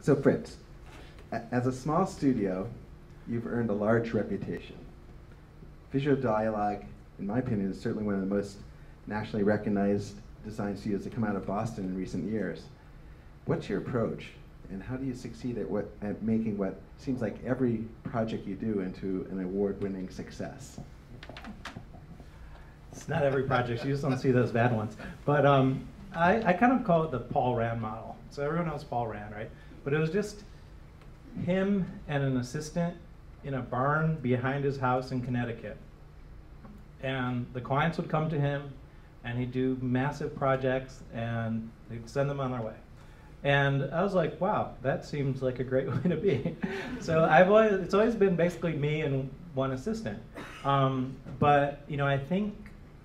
So Fritz, as a small studio, you've earned a large reputation. Visual Dialogue, in my opinion, is certainly one of the most nationally recognized design studios to come out of Boston in recent years. What's your approach, and how do you succeed at making what seems like every project you do into an award-winning success? It's not every project, you just don't see those bad ones. But I kind of call it the Paul Rand model. So everyone knows Paul Rand, right? But it was just him and an assistant in a barn behind his house in Connecticut. And the clients would come to him, and he'd do massive projects, and he'd send them on their way. And I was like, wow, that seems like a great way to be. So it's always been basically me and one assistant. But I think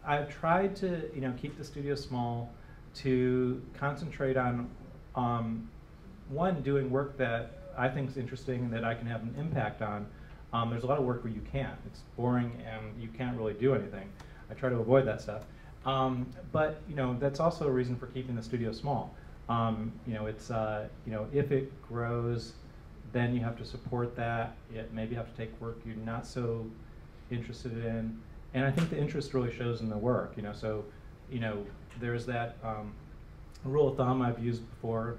I've tried to keep the studio small, to concentrate on one, doing work that I think is interesting and that I can have an impact on. There's a lot of work where you can't. It's boring and you can't really do anything. I try to avoid that stuff. But that's also a reason for keeping the studio small. It's if it grows, then you have to support that. Maybe you have to take work you're not so interested in, and I think the interest really shows in the work. So there's that rule of thumb I've used before.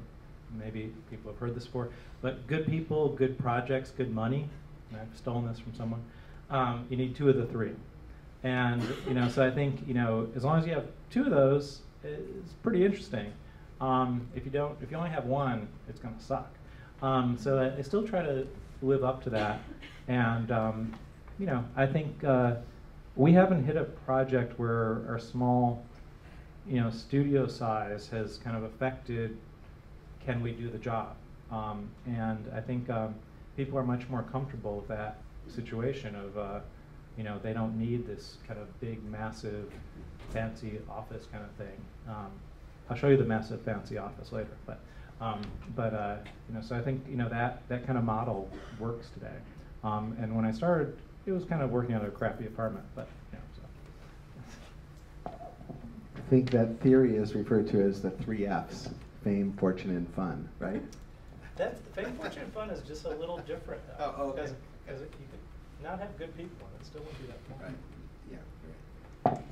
Maybe people have heard this before, but good people, good projects, good money. And I've stolen this from someone. You need 2 of the 3, and so I think as long as you have 2 of those, it's pretty interesting. If you only have 1, it's going to suck. So I still try to live up to that, and I think we haven't hit a project where our small, studio size has kind of affected, can we do the job? And I think people are much more comfortable with that situation of, they don't need this kind of big, massive, fancy office kind of thing. I'll show you the massive, fancy office later. But so I think that kind of model works today. And when I started, it was kind of working out of a crappy apartment. But so. I think that theory is referred to as the 3 Fs: fame, fortune, and fun, right? That's fame, fortune, and fun is just a little different. Okay. Because you could not have good people, and it still wouldn't be that fun. Right. Yeah. Right.